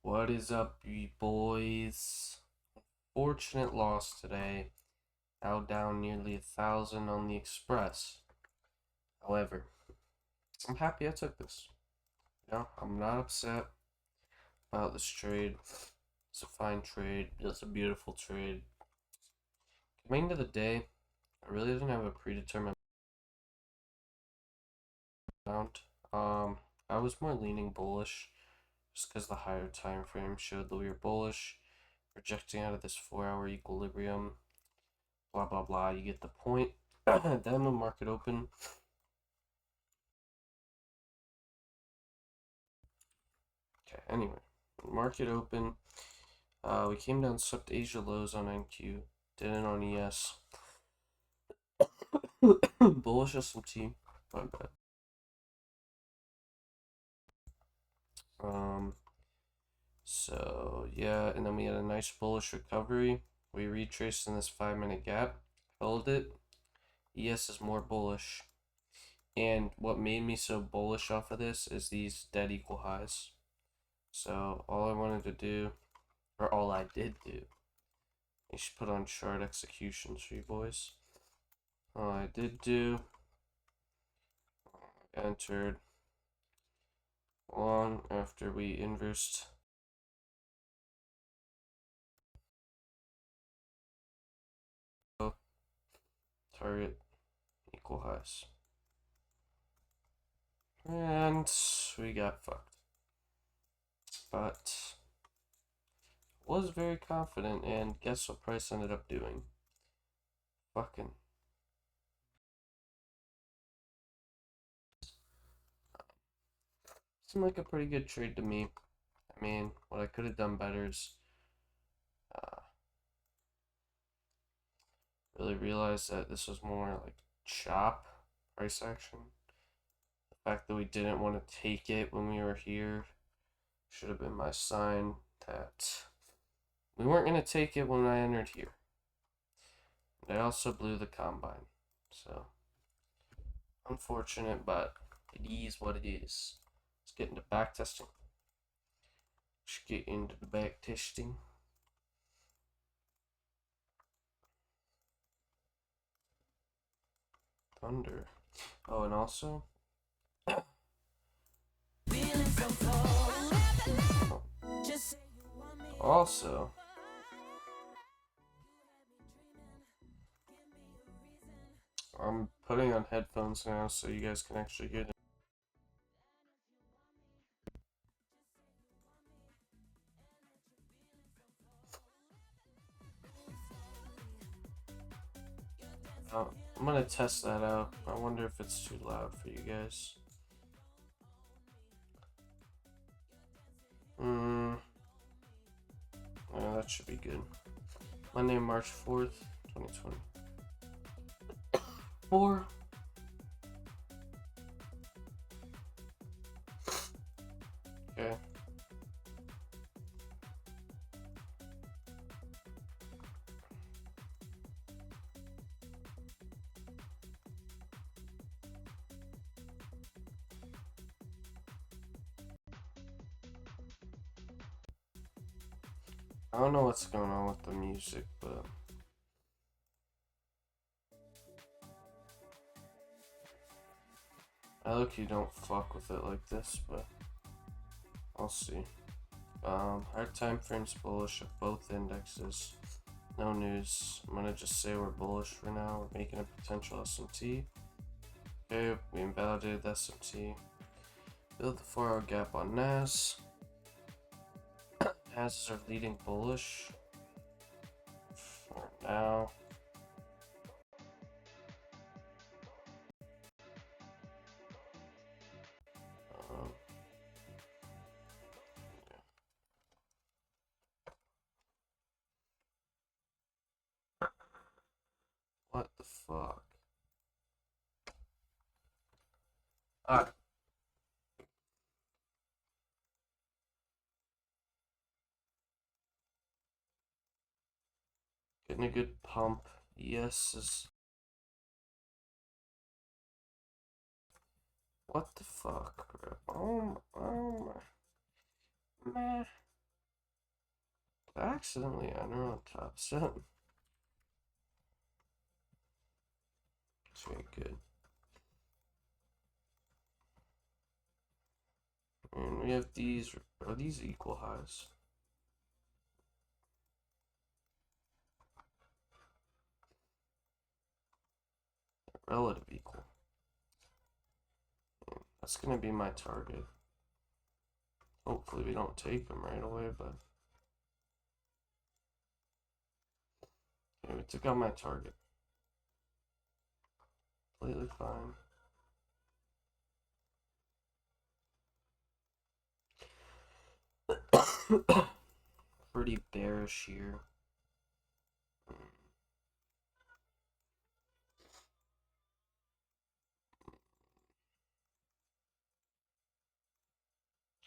What is up, you boys? Fortunate loss today. Now down nearly 1,000 on the Express. However, I'm happy I took this. I'm not upset about this trade. It's a fine trade. It's a beautiful trade. Coming to the day, I really didn't have a predetermined amount. I was more leaning bullish just because the higher time frame showed that we were bullish, rejecting out of this 4-hour equilibrium. Blah blah blah. You get the point. Then the market open. Okay. Anyway, market open. We came down, swept Asia lows on NQ, didn't on ES. Bullish SMT. My bad. So yeah, and then we had a nice bullish recovery. We retraced in this 5-minute gap, held it. ES is more bullish. And what made me so bullish off of this is these dead equal highs. So all I wanted to do, or all I did do, I should put on chart executions for you boys. All I did do, entered long after we inversed target equal highs. And we got fucked. But was very confident, and guess what price ended up doing? Fucking. Seemed like a pretty good trade to me. I mean, what I could have done better is really realize that this was more like chop price action. The fact that we didn't want to take it when we were here should have been my sign that we weren't going to take it when I entered here. And I also blew the combine. So, unfortunate, but it is what it is. Let's get into back testing. Let's get into the back testing. Thunder. Oh, and also, also, I'm putting on headphones now so you guys can actually hear them. I'm gonna test that out. I wonder if it's too loud for you guys. Yeah, that should be good. Monday, March 4th, 2024. Okay. I don't know what's going on with the music, but I look-y don't fuck with it like this, but I'll see. Hard time frames bullish of both indexes. No news. I'm gonna just say we're bullish for now. We're making a potential SMT. Okay, we invalidated the SMT. Build the 4-hour gap on NAS. NAS is our leading bullish for now. What the fuck? Alright. Getting a good pump. Yes is. What the fuck? Oh my. Meh. I accidentally enter on top set. It's very good. And we have these. Are these equal highs? Relative equal. That's gonna be my target. Hopefully we don't take them right away, but okay, we took out my target. Completely fine. Pretty bearish here.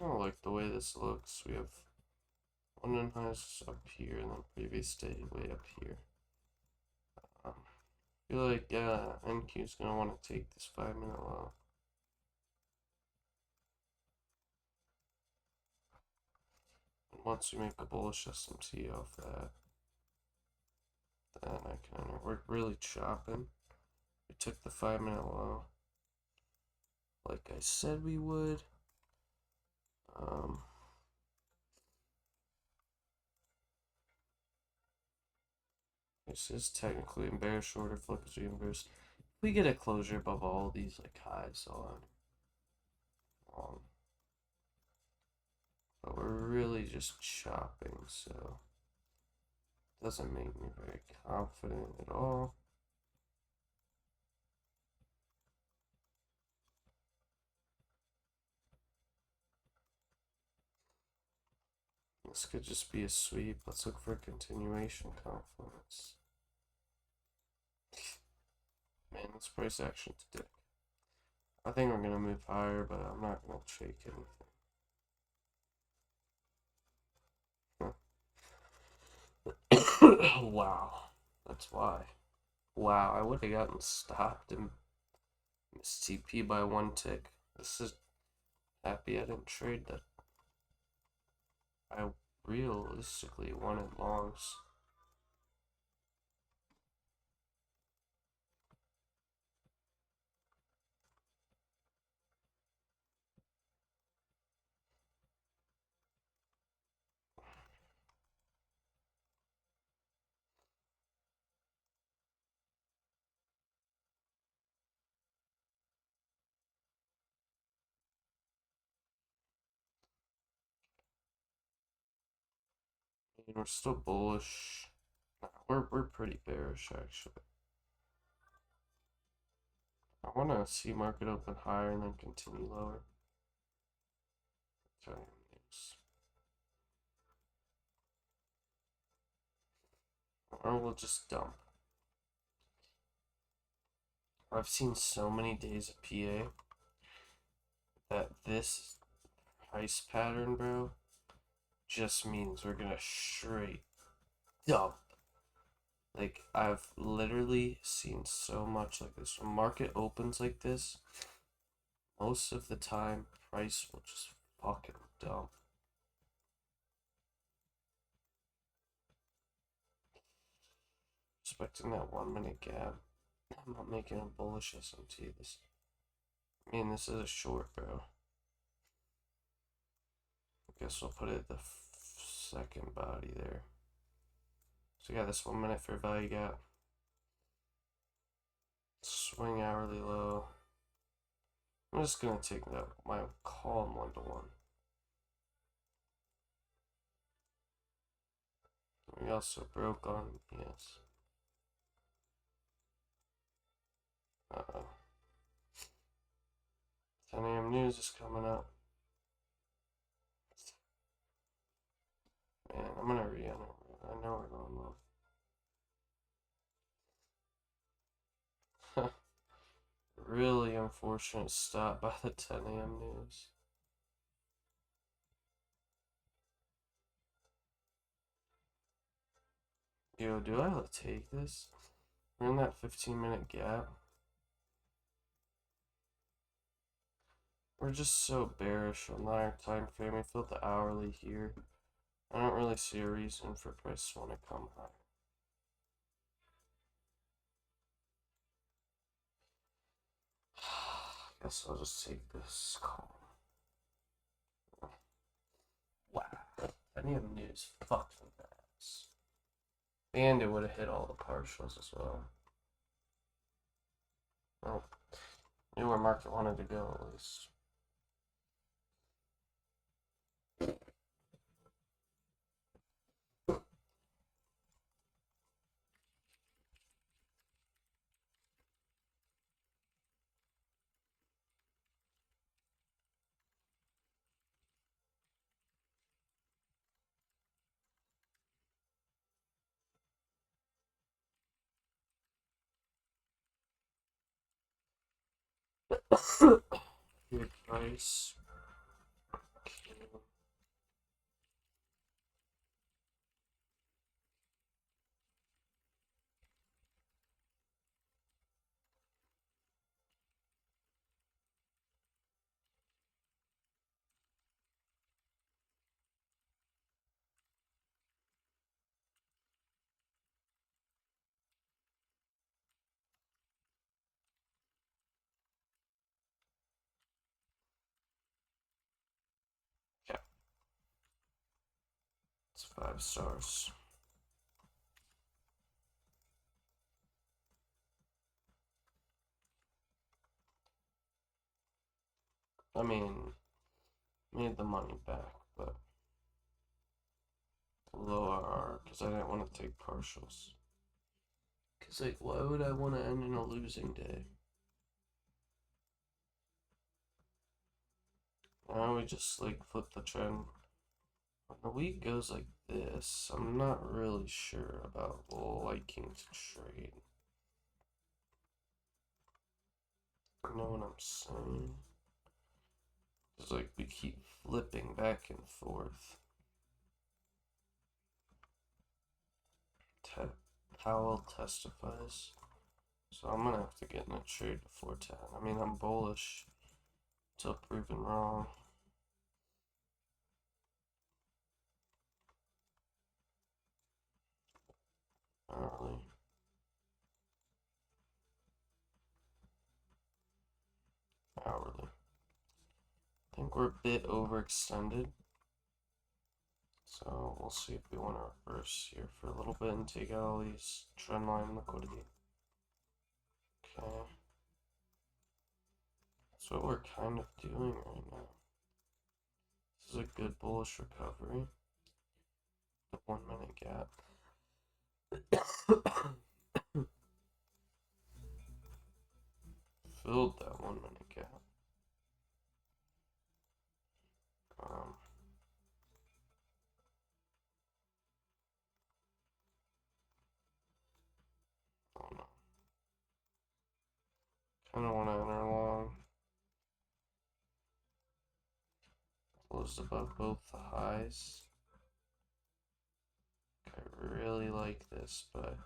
I don't like the way this looks. We have one and highs up here, and then previous day way up here. I feel like NQ is gonna want to take this 5-minute low. And once we make a bullish SMT off that, then I can enter. We're really chopping. We took the 5-minute low, like I said we would. This is technically in bearish order, flip is reimbursed. If we get a closure above all these like highs on, but we're really just chopping, so it doesn't make me very confident at all. This could just be a sweep. Let's look for a continuation confluence. Man, this price action today. I think we're gonna move higher, but I'm not gonna shake anything. Wow, that's why. Wow, I would have gotten stopped and missed TP by 1 tick. This is happy I didn't trade that. I realistically wanted longs. And we're still bullish. Nah, we're pretty bearish actually. I want to see market open higher and then continue lower. Try and use. Or we'll just dump. I've seen so many days of PA that this price pattern, bro, just means we're gonna straight dump. Like, I've literally seen so much like this. When market opens like this, most of the time, price will just fucking dump. Expecting that 1-minute gap. I'm not making a bullish SMT. I mean, this is a short, bro. I guess we'll put it at the second body there. So yeah, this 1-minute fair value gap. Swing hourly low. I'm just gonna take that my calm 1-to-1. We also broke on yes. Uh-oh. 10 a.m. news is coming up. Man, I'm gonna re-enter. I know we're going low. Really unfortunate stop by the 10 a.m. news. Yo, do I take this? We're in that 15-minute gap. We're just so bearish on our time frame. We filled the hourly here. I don't really see a reason for price to want to come higher. Guess I'll just take this call. Wow. Any of news fucking ass. And it would have hit all the partials as well. Well, knew where market wanted to go at least. Good price. Yeah, it's 5 stars. I mean, made the money back, but low RR because I didn't want to take partials. Because, like, why would I want to end in a losing day? Now we just, like, flip the trend. When the week goes like this, I'm not really sure about liking to trade. You know what I'm saying? It's like we keep flipping back and forth. Powell testifies. So I'm gonna have to get in a trade before 10. I mean, I'm bullish until proven wrong. Hourly. Hourly. I think we're a bit overextended. So we'll see if we want to reverse here for a little bit and take out all these trendline liquidity. Okay. That's what we're kind of doing right now. This is a good bullish recovery. The 1 minute gap. Filled that 1 minute gap. Oh no. Kind of want to enter long. Closed above both the highs. I really like this, but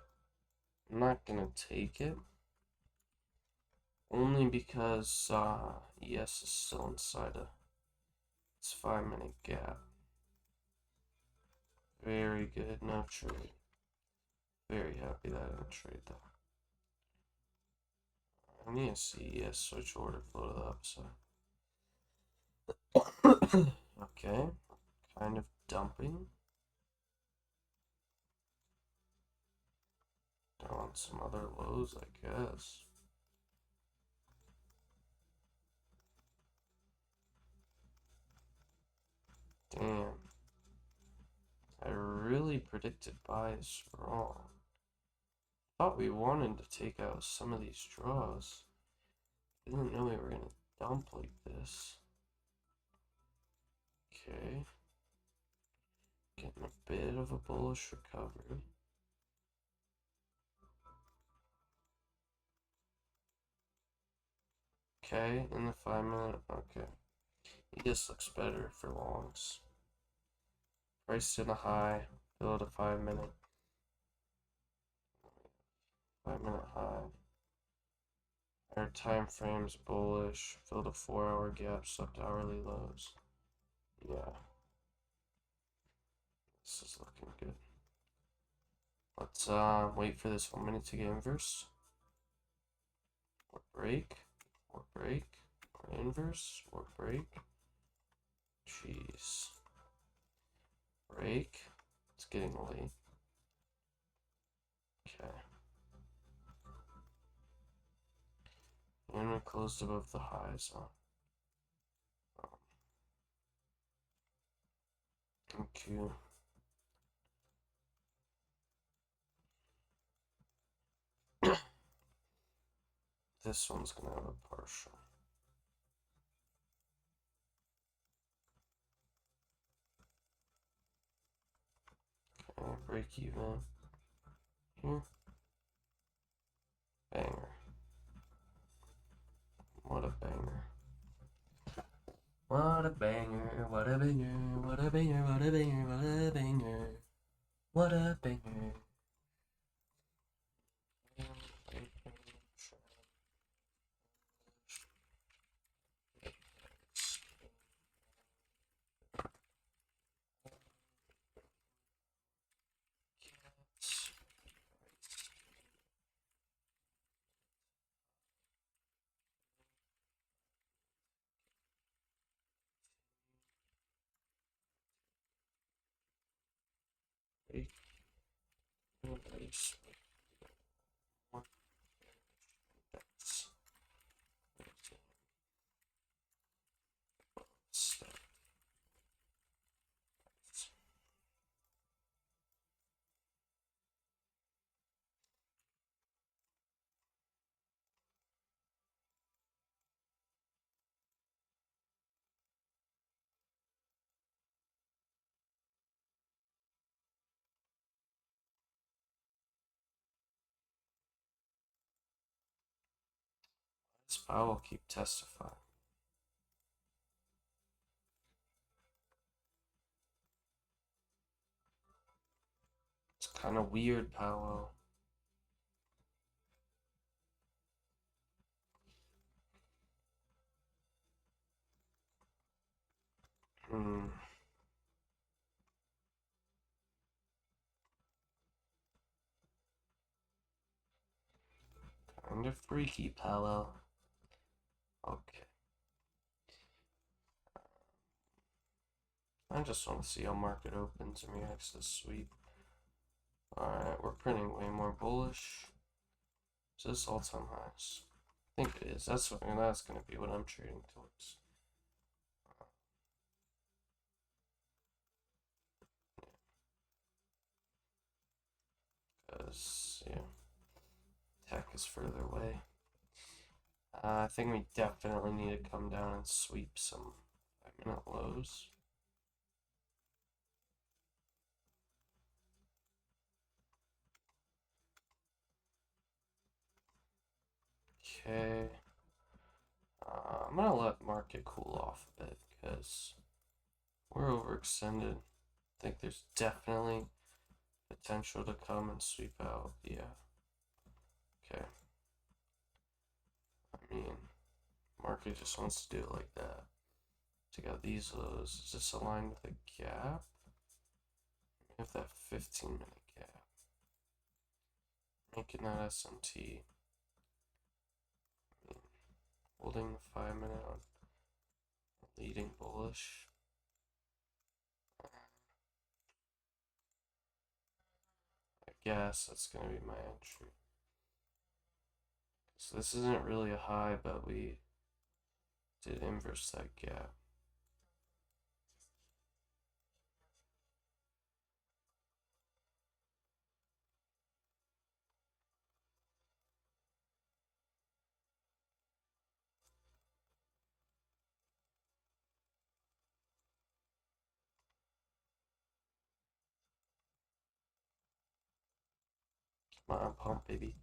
I'm not gonna take it. Only because ES is still inside a its 5 minute gap. Very good, no trade. Very happy that I didn't trade that. I need to see ES switch order flow to the upside. Okay, kind of dumping. Down some other lows, I guess. Damn. I really predicted buys wrong. Thought we wanted to take out some of these draws. Didn't know we were gonna dump like this. Okay. Getting a bit of a bullish recovery. Okay, in the 5 minute. Okay. He just looks better for longs. Priced in a high. Build a 5 minute. 5 minute high. Our time frame's bullish. Filled a 4 hour gap. Sucked hourly lows. Yeah. This is looking good. Let's wait for this 1 minute to get inverse. Or break. Or break. Or inverse. Or break. Jeez. Break. It's getting late. Okay. And we closed above the highs on. Thank you. This one's gonna have a partial. Okay, break even. Here. Banger. What a banger. What a banger, what a banger, what a banger, what a banger, what a banger. What a banger. This Powell keep testifying. It's kind of weird, Powell. Hmm. Kind of freaky, Powell. Okay. I just want to see how market opens and reacts to sweep. Alright, we're printing way more bullish. Is this all-time highs? I think it is. That's gonna be what I'm trading towards. Because, yeah, tech is further away. I think we definitely need to come down and sweep some 5-minute lows. Okay. I'm gonna let market cool off a bit because we're overextended. I think there's definitely potential to come and sweep out. Yeah. Okay. I mean, market just wants to do it like that. Check out these lows. Is this aligned with a gap? We have that 15-minute gap. Making that SMT. I mean, holding the 5-minute on leading bullish. I guess that's gonna be my entry. So this isn't really a high, but we did inverse that gap. Come on, pump, baby.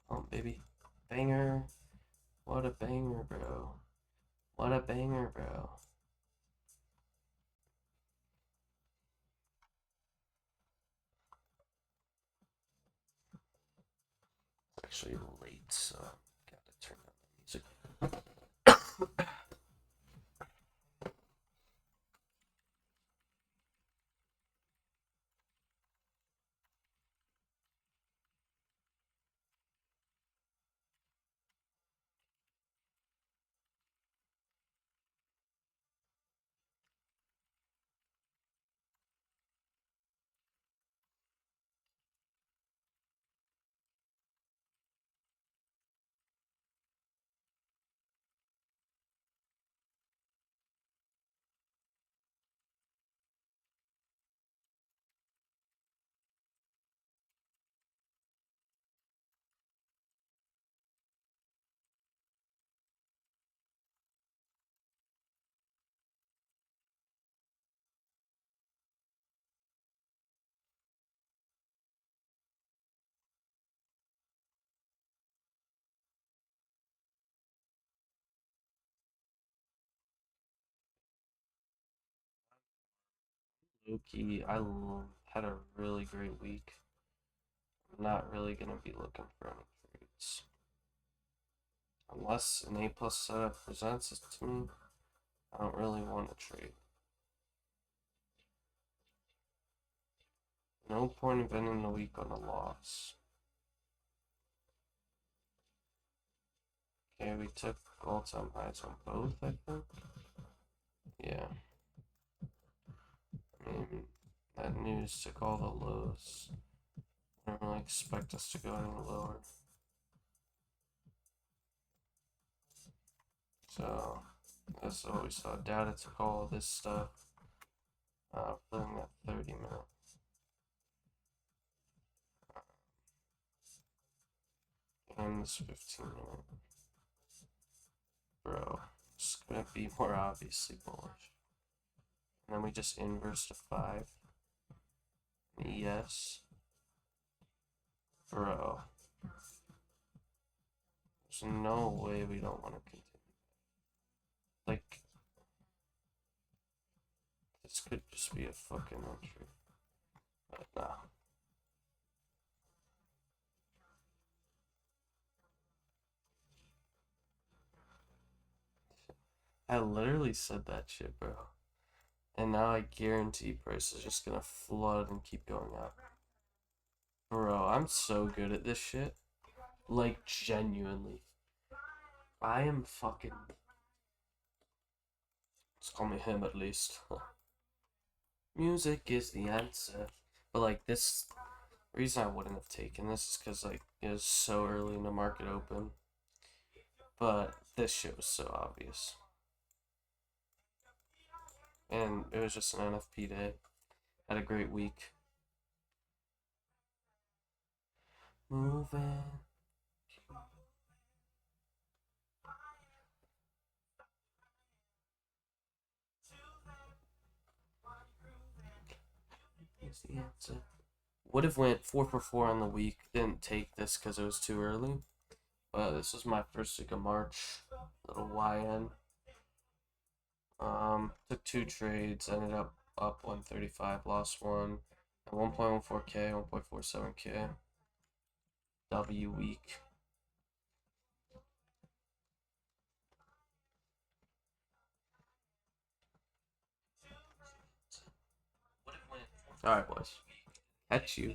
Pump, baby. Banger. What a banger, bro. What a banger, bro. It's actually late, so gotta turn down the music. Loki, had a really great week. I'm not really gonna be looking for any trades. Unless an A plus setup presents it to me, I don't really want to trade. No point of ending the week on a loss. Okay, we took all-time highs on both, I think. Yeah. I mean, that news took all the lows. I don't really expect us to go any lower. So, that's what we saw. Data took all this stuff. Putting that 30 minute. And this 15 minute. Bro, it's gonna be more obviously bullish. And then we just inverse to 5. Yes. Bro. There's no way we don't want to continue. Like, this could just be a fucking entry. But nah. I literally said that shit, bro. And now I guarantee price is just gonna flood and keep going up. Bro, I'm so good at this shit. Like, genuinely. I am fucking... Let's call me him at least. Music is the answer. But like, this... reason I wouldn't have taken this is because like, it was so early in the market open. But this shit was so obvious. And it was just an NFP day. Had a great week. Moving. Is the answer. Would have went 4 for 4 on the week. Didn't take this because it was too early. But this was my first week of March. Little YN. Took 2 trades. Ended up 135. Lost 1. At 1.14k, 1.47k. W week. Alright, boys. Catch you.